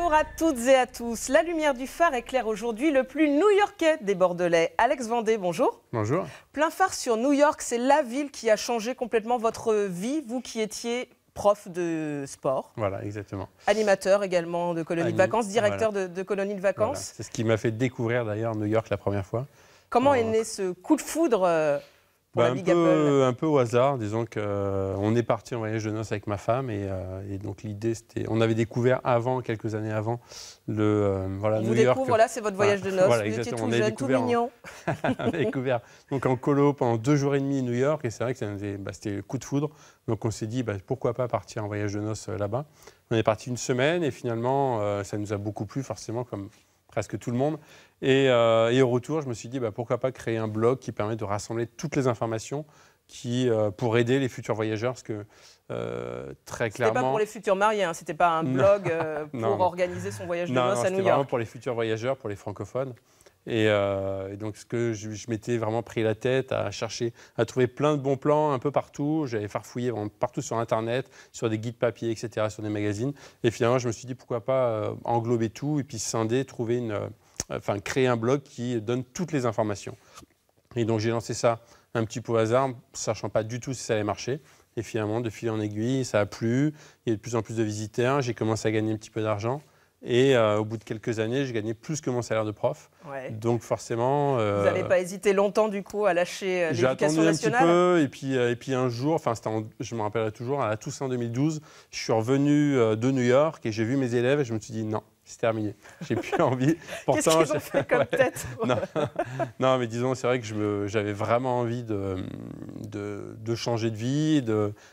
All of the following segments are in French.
Bonjour à toutes et à tous. La lumière du phare éclaire aujourd'hui le plus new-yorkais des Bordelais. Alex Vendée, bonjour. Bonjour. Plein phare sur New York, c'est la ville qui a changé complètement votre vie, vous qui étiez prof de sport. Voilà, exactement. Animateur également de colonies de vacances, directeur de colonies de vacances. Voilà. C'est ce qui m'a fait découvrir d'ailleurs New York la première fois. Comment est né ce coup de foudre pour la Big Apple? Un peu au hasard, disons qu'on est parti en voyage de noces avec ma femme et donc l'idée c'était, on avait découvert avant, quelques années avant, New York. Voilà, c'est votre voyage de noces, voilà, vous étiez tout jeune, tout mignon. On a découvert donc en colo pendant 2 jours et demi New York et c'est vrai que c'était le coup de foudre. Donc on s'est dit pourquoi pas partir en voyage de noces là-bas. On est parti 1 semaine et finalement ça nous a beaucoup plu forcément comme presque tout le monde. Et au retour, je me suis dit pourquoi pas créer un blog qui permet de rassembler toutes les informations pour aider les futurs voyageurs. Parce que très clairement. C'était pas pour les futurs mariés, hein, c'était pas un blog pour organiser son voyage de noces à New York. C'était vraiment pour les futurs voyageurs, pour les francophones. Et donc, ce que je m'étais vraiment pris la tête à chercher, à trouver plein de bons plans un peu partout. J'avais farfouillé vraiment partout sur Internet, sur des guides papier, etc., sur des magazines. Et finalement, je me suis dit pourquoi pas englober tout et puis scinder, créer un blog qui donne toutes les informations. Et donc, j'ai lancé ça un petit peu au hasard, sachant pas du tout si ça allait marcher. Et finalement, de fil en aiguille, ça a plu. Il y a de plus en plus de visiteurs. J'ai commencé à gagner un petit peu d'argent. Et au bout de quelques années, j'ai gagné plus que mon salaire de prof. Ouais. Donc forcément... Vous n'avez pas hésité longtemps du coup à lâcher l'éducation nationale? J'ai attendu un petit peu et puis un jour, je me rappellerai toujours, à la Toussaint 2012, je suis revenu de New York et j'ai vu mes élèves et je me suis dit non, c'est terminé. J'ai plus envie. Qu'est-ce qu'ils ont fait comme tête? Non, mais disons, c'est vrai que j'avais vraiment envie de changer de vie.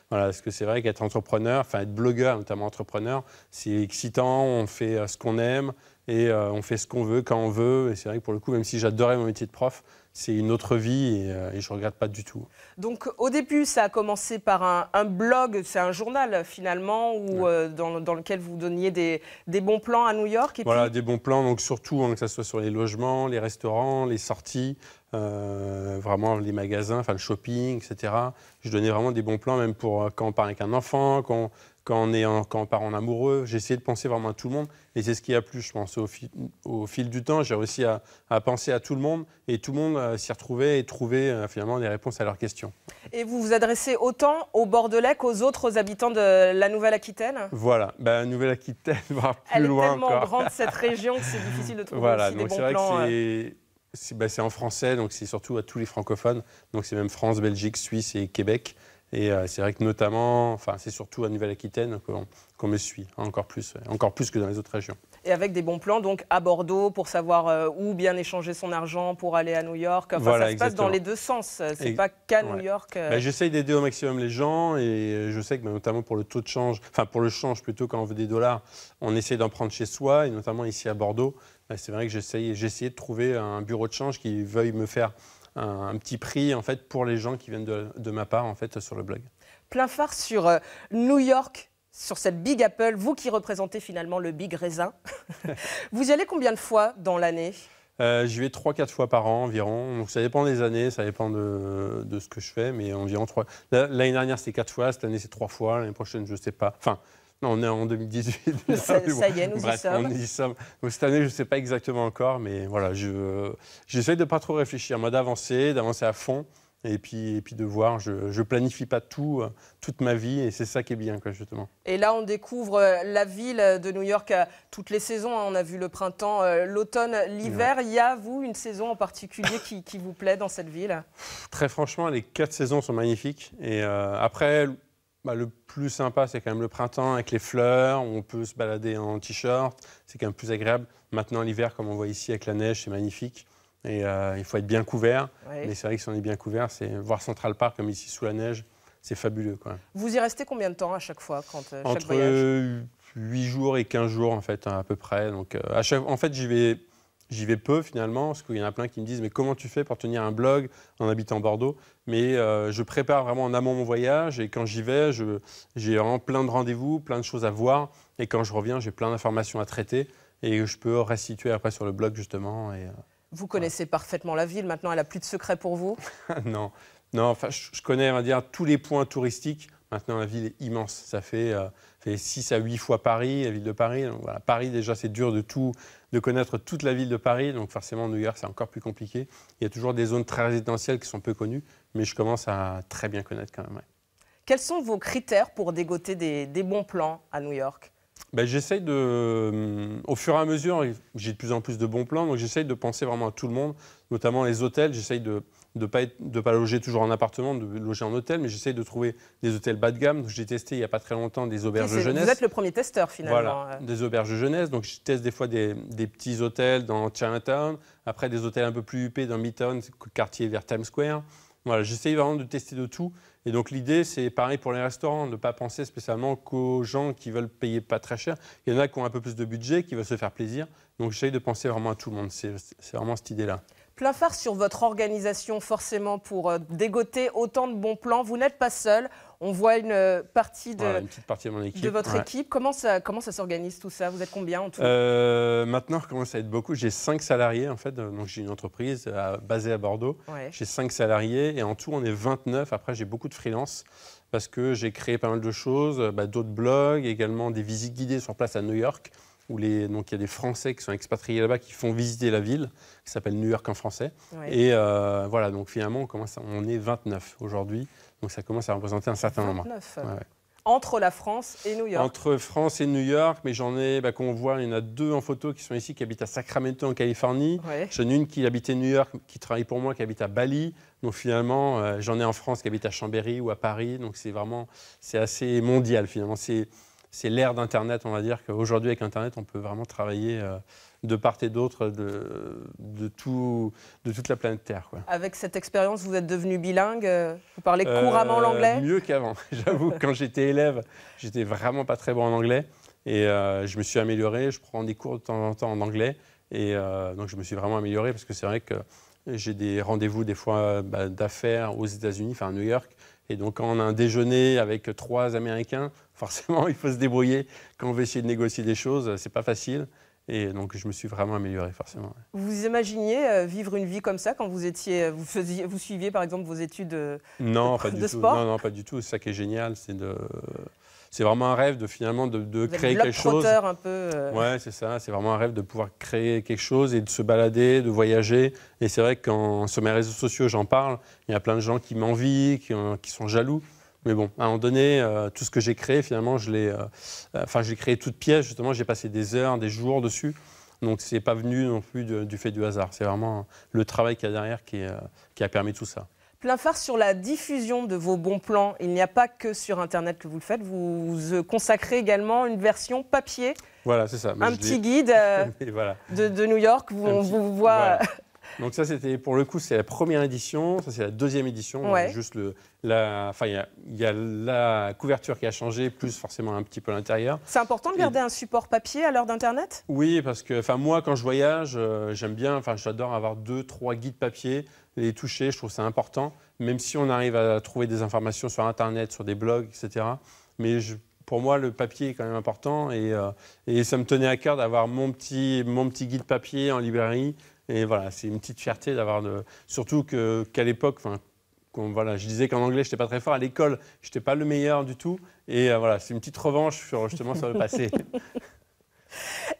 Parce que c'est vrai qu'être entrepreneur, être blogueur, notamment entrepreneur, c'est excitant, on fait ce qu'on aime et on fait ce qu'on veut, quand on veut. Et c'est vrai que pour le coup, même si j'adorais mon métier de prof, c'est une autre vie et je ne regrette pas du tout. Donc au début, ça a commencé par un blog, c'est un journal finalement, dans lequel vous donniez des bons plans à New York. Et voilà, des bons plans, donc surtout que ce soit sur les logements, les restaurants, les sorties, vraiment les magasins, le shopping, etc. Je donnais vraiment des bons plans, même pour quand on part avec un enfant, quand on part en amoureux. J'ai essayé de penser vraiment à tout le monde et c'est ce qui a plu, je pense. Au fil du temps, j'ai réussi à penser à tout le monde et tout le monde s'y retrouvait et trouvait finalement des réponses à leurs questions. Et vous vous adressez autant aux Bordelais qu'aux autres habitants de la Nouvelle-Aquitaine? Voilà, Nouvelle-Aquitaine, voire plus loin encore. Elle est tellement grande cette région que c'est difficile de trouver aussi des bons plans. Voilà, c'est en français, donc c'est surtout à tous les francophones. Donc c'est même France, Belgique, Suisse et Québec. Et c'est vrai que notamment, c'est surtout à Nouvelle-Aquitaine qu'on me suit, encore plus que dans les autres régions. Et avec des bons plans, donc à Bordeaux, pour savoir où bien échanger son argent pour aller à New York. Voilà, ça se passe dans les deux sens, c'est pas qu'à New York. J'essaye d'aider au maximum les gens et je sais que notamment pour le taux de change, pour le change plutôt quand on veut des dollars, on essaie d'en prendre chez soi et notamment ici à Bordeaux. C'est vrai que j'ai essayé de trouver un bureau de change qui veuille me faire un petit prix pour les gens qui viennent de ma part sur le blog. Plein phare sur New York, sur cette Big Apple, vous qui représentez finalement le Big Raisin. Vous y allez combien de fois dans l'année? J'y vais 3-4 fois par an environ. Donc, ça dépend des années, ça dépend de ce que je fais, mais environ 3. L'année dernière c'était 4 fois, cette année c'est 3 fois, l'année prochaine je ne sais pas. Non, on est en 2018. Ça y est, nous y sommes. On y sommes. Donc, cette année, je ne sais pas exactement encore, mais voilà, j'essaie de ne pas trop réfléchir, moi d'avancer à fond, et puis de voir. Je ne planifie pas toute ma vie, et c'est ça qui est bien, justement. Et là, on découvre la ville de New York à toutes les saisons. On a vu le printemps, l'automne, l'hiver. Ouais. Il y a, vous, une saison en particulier qui vous plaît dans cette ville? Très franchement, les 4 saisons sont magnifiques. Et après... le plus sympa, c'est quand même le printemps avec les fleurs, où on peut se balader en t-shirt, c'est quand même plus agréable. Maintenant, l'hiver, comme on voit ici avec la neige, c'est magnifique. Et il faut être bien couvert. Oui. Mais c'est vrai que si on est bien couvert, c'est voir Central Park comme ici sous la neige, c'est fabuleux, quoi. Vous y restez combien de temps à chaque fois chaque Entre voyage? 8 jours et 15 jours, à peu près. Donc, j'y vais peu finalement, parce qu'il y en a plein qui me disent « mais comment tu fais pour tenir un blog en habitant Bordeaux ?» Mais je prépare vraiment en amont mon voyage et quand j'y vais, j'ai vraiment plein de rendez-vous, plein de choses à voir. Et quand je reviens, j'ai plein d'informations à traiter et je peux restituer après sur le blog justement. Vous connaissez parfaitement la ville, maintenant elle n'a plus de secret pour vous? Non, je connais, on va dire, tous les points touristiques, Maintenant, la ville est immense. Ça fait 6 à 8 fois Paris, la ville de Paris. Donc, voilà, Paris, déjà, c'est dur de connaître toute la ville de Paris. Donc forcément, New York, c'est encore plus compliqué. Il y a toujours des zones très résidentielles qui sont peu connues, mais je commence à très bien connaître quand même. Ouais. Quels sont vos critères pour dégoter des bons plans à New York? J'essaye au fur et à mesure, j'ai de plus en plus de bons plans, donc j'essaye de penser vraiment à tout le monde, notamment les hôtels. J'essaye de pas loger toujours en appartement, de loger en hôtel, mais j'essaye de trouver des hôtels bas de gamme. J'ai testé il n'y a pas très longtemps des auberges de jeunesse. Vous êtes le premier testeur finalement. Voilà, des auberges de jeunesse. Donc je teste des fois des petits hôtels dans Chinatown, après des hôtels un peu plus huppés dans Midtown, quartier vers Times Square. Voilà, j'essaye vraiment de tester de tout. Et donc l'idée, c'est pareil pour les restaurants, de ne pas penser spécialement qu'aux gens qui veulent payer pas très cher. Il y en a qui ont un peu plus de budget, qui veulent se faire plaisir. Donc j'essaye de penser vraiment à tout le monde. C'est vraiment cette idée-là. Plein phare sur votre organisation, forcément, pour dégoter autant de bons plans. Vous n'êtes pas seul. On voit une partie une petite partie de mon équipe. De votre équipe. Comment ça s'organise tout ça? Vous êtes combien en tout? Maintenant, je commence à être beaucoup. J'ai 5 salariés en fait. Donc j'ai une entreprise basée à Bordeaux. Ouais. J'ai 5 salariés et en tout, on est 29. Après, j'ai beaucoup de freelance parce que j'ai créé pas mal de choses. D'autres blogs, également des visites guidées sur place à New York. Donc il y a des Français qui sont expatriés là-bas qui font visiter la ville, qui s'appelle New York en français. Ouais. Et voilà, donc finalement, on est 29 aujourd'hui. Donc ça commence à représenter un certain nombre. 29 ouais. Entre la France et New York. Entre France et New York, mais j'en ai, qu'on voit, il y en a 2 en photo qui sont ici, qui habitent à Sacramento en Californie. Ouais. J'en ai une qui habitait New York, qui travaille pour moi, qui habite à Bali. Donc finalement, j'en ai en France qui habite à Chambéry ou à Paris. Donc c'est assez mondial finalement. C'est l'ère d'Internet, on va dire qu'aujourd'hui, avec Internet, on peut vraiment travailler de part et d'autre de toute la planète Terre. Quoi. Avec cette expérience, vous êtes devenu bilingue? Vous parlez couramment l'anglais? Mieux qu'avant. J'avoue, quand j'étais élève, j'étais vraiment pas très bon en anglais. Et je me suis amélioré. Je prends des cours de temps en temps en anglais. Et donc, je me suis vraiment amélioré parce que c'est vrai que j'ai des rendez-vous, des fois, d'affaires aux États-Unis, enfin à New York. Et donc, quand on a un déjeuner avec 3 Américains, forcément, il faut se débrouiller. Quand on veut essayer de négocier des choses, c'est pas facile. Et donc, je me suis vraiment amélioré, forcément. Vous imaginiez vivre une vie comme ça quand vous suiviez, par exemple, vos études de sport? Non, pas du tout. C'est ça qui est génial, c'est vraiment un rêve de finalement de créer quelque chose. Un peu. Ouais, c'est ça. C'est vraiment un rêve de pouvoir créer quelque chose et de se balader, de voyager. Et c'est vrai que quand sur mes réseaux sociaux j'en parle, il y a plein de gens qui m'envient, qui sont jaloux. Mais bon, à un moment donné, tout ce que j'ai créé, finalement, j'ai créé toute pièce. Justement, j'ai passé des heures, des jours dessus. Donc, c'est pas venu non plus du fait du hasard. C'est vraiment le travail qu'il y a derrière qui a permis tout ça. Plein phare sur la diffusion de vos bons plans. Il n'y a pas que sur Internet que vous le faites. Vous consacrez également une version papier. Voilà, c'est ça. Un petit guide voilà. de New York. On vous voit. Voilà. Donc ça, c'était pour le coup, c'est la première édition. Ça, c'est la deuxième édition. Ouais. Juste il y a la couverture qui a changé, plus forcément un petit peu l'intérieur. C'est important de garder un support papier à l'heure d'Internet? Oui, parce que moi, quand je voyage, j'aime bien, j'adore avoir 2-3 guides papier, les toucher. Je trouve ça important, même si on arrive à trouver des informations sur Internet, sur des blogs, etc. Mais pour moi, le papier est quand même important et ça me tenait à cœur d'avoir mon petit guide papier en librairie. Et voilà, c'est une petite fierté d'avoir surtout qu'à l'époque, je disais qu'en anglais, je n'étais pas très fort. À l'école, je n'étais pas le meilleur du tout. Et voilà, c'est une petite revanche justement sur le passé.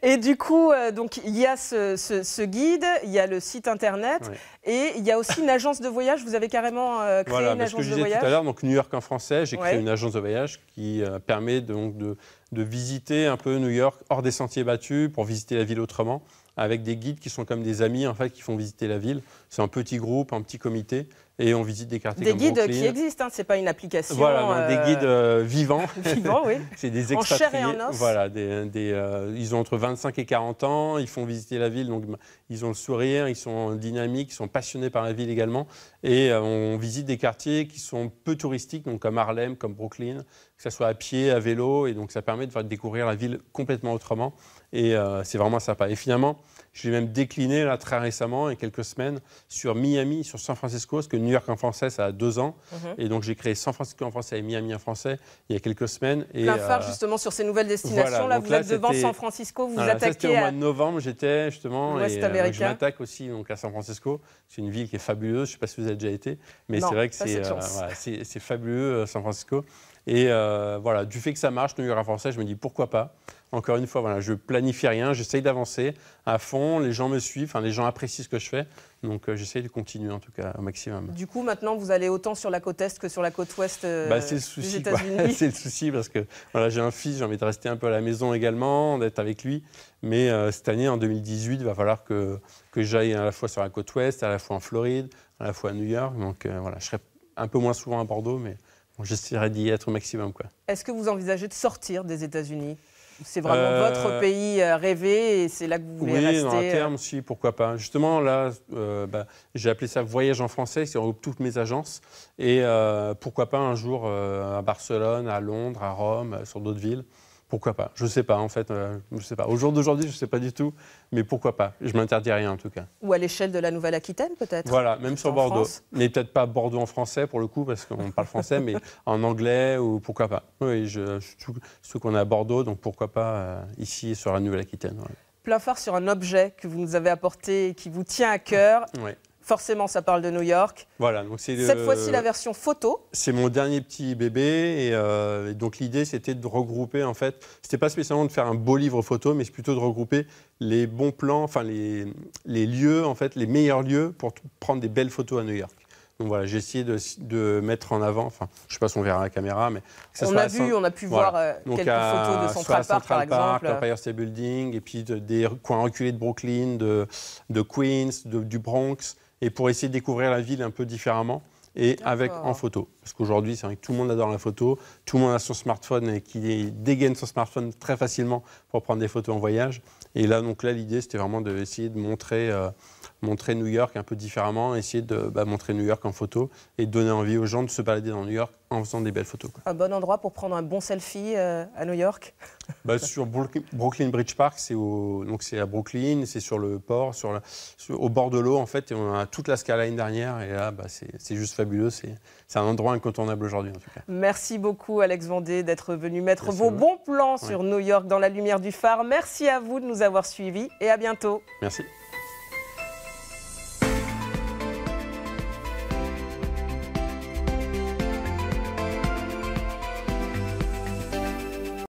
Et du coup, donc, il y a ce guide, il y a le site Internet, ouais. Et il y a aussi une agence de voyage. Vous avez carrément créé une agence de voyage. Ce que je disais tout à l'heure, donc New York en français, j'ai créé une agence de voyage qui permet donc de visiter un peu New York hors des sentiers battus pour visiter la ville autrement, avec des guides qui sont comme des amis en fait, qui font visiter la ville. C'est un petit groupe, un petit comité, et on visite des quartiers comme Brooklyn. Des guides qui existent, ce n'est pas une application. Voilà, donc des guides vivants. Vivants, oui. C'est des expatriés. En chair et en os. Voilà, ils ont entre 25 et 40 ans, ils font visiter la ville, donc ils ont le sourire, ils sont dynamiques, ils sont passionnés par la ville également. Et on visite des quartiers qui sont peu touristiques, donc comme Harlem, comme Brooklyn, que ce soit à pied, à vélo, et donc ça permet de découvrir la ville complètement autrement. Et c'est vraiment sympa. Et finalement, je l'ai même décliné là, très récemment, il y a quelques semaines, sur Miami, sur San Francisco, parce que New York en français, ça a 2 ans. Et donc j'ai créé San Francisco en français et Miami en français il y a quelques semaines. Plein phare justement sur ces nouvelles destinations. Voilà, là, vous êtes devant San Francisco, vous attaquez c'était au mois de novembre, j'étais justement. L'Ouest américain. Je m'attaque aussi donc, à San Francisco. C'est une ville qui est fabuleuse, je ne sais pas si vous avez déjà été, mais c'est vrai que c'est fabuleux, San Francisco. Et voilà, du fait que ça marche, New York français, je me dis pourquoi pas. Encore une fois, voilà, je planifie rien, j'essaye d'avancer à fond, les gens me suivent, enfin, les gens apprécient ce que je fais, donc j'essaye de continuer en tout cas au maximum. Du coup, maintenant, vous allez autant sur la côte est que sur la côte ouest c'est le souci, des États-Unis. C'est le souci parce que voilà, j'ai un fils, j'ai envie de rester un peu à la maison également, d'être avec lui, mais cette année, en 2018, il va falloir que j'aille à la fois sur la côte ouest, à la fois en Floride, à la fois à New York, donc voilà, je serai un peu moins souvent à Bordeaux, mais bon, j'essaierai d'y être au maximum, quoi. Est-ce que vous envisagez de sortir des États-Unis ? C'est vraiment votre pays rêvé et c'est là que vous voulez rester. Oui, à terme, si, pourquoi pas. Justement, là, j'ai appelé ça Voyage en français, qui regroupe toutes mes agences. Et pourquoi pas un jour à Barcelone, à Londres, à Rome, sur d'autres villes. Pourquoi pas? Je ne sais pas, en fait. Je sais pas. Au jour d'aujourd'hui, je ne sais pas du tout. Mais pourquoi pas? Je ne m'interdis rien, en tout cas. Ou à l'échelle de la Nouvelle-Aquitaine, peut-être? Voilà, même sur Bordeaux. France. Mais peut-être pas Bordeaux en français, pour le coup, parce qu'on parle français, mais en anglais, ou pourquoi pas. Oui, surtout qu'on est à Bordeaux, donc pourquoi pas ici, sur la Nouvelle-Aquitaine. Ouais. Plein phare sur un objet que vous nous avez apporté et qui vous tient à cœur. Ouais. Forcément, ça parle de New York. Voilà, donc c'est Cette fois-ci, la version photo. C'est mon dernier petit bébé et donc l'idée c'était de regrouper en fait, c'était pas spécialement de faire un beau livre photo, mais c'est plutôt de regrouper les bons plans, enfin les lieux en fait, les meilleurs lieux pour prendre des belles photos à New York. Donc voilà, j'ai essayé de mettre en avant, enfin je sais pas si on verra à la caméra, mais que on a pu voir quelques photos de Central Park par exemple. Empire State Building, et puis des coins reculés de Brooklyn, de Queens, du Bronx. Et pour essayer de découvrir la ville un peu différemment et en photo. Parce qu'aujourd'hui, c'est vrai que tout le monde adore la photo, tout le monde a son smartphone et qui dégaine son smartphone très facilement pour prendre des photos en voyage. Et là, l'idée, c'était vraiment d'essayer de montrer New York un peu différemment, essayer de montrer New York en photo et de donner envie aux gens de se balader dans New York en faisant des belles photos, quoi. Un bon endroit pour prendre un bon selfie à New York? Sur Brooklyn Bridge Park, c'est à Brooklyn, c'est sur le port, au bord de l'eau en fait, et on a toute la skyline derrière, et là c'est juste fabuleux, c'est un endroit incontournable aujourd'hui en tout cas. Merci beaucoup Alex Vendée d'être venu mettre vos bons plans sur New York dans la lumière du phare. Merci à vous de nous avoir suivis et à bientôt. Merci.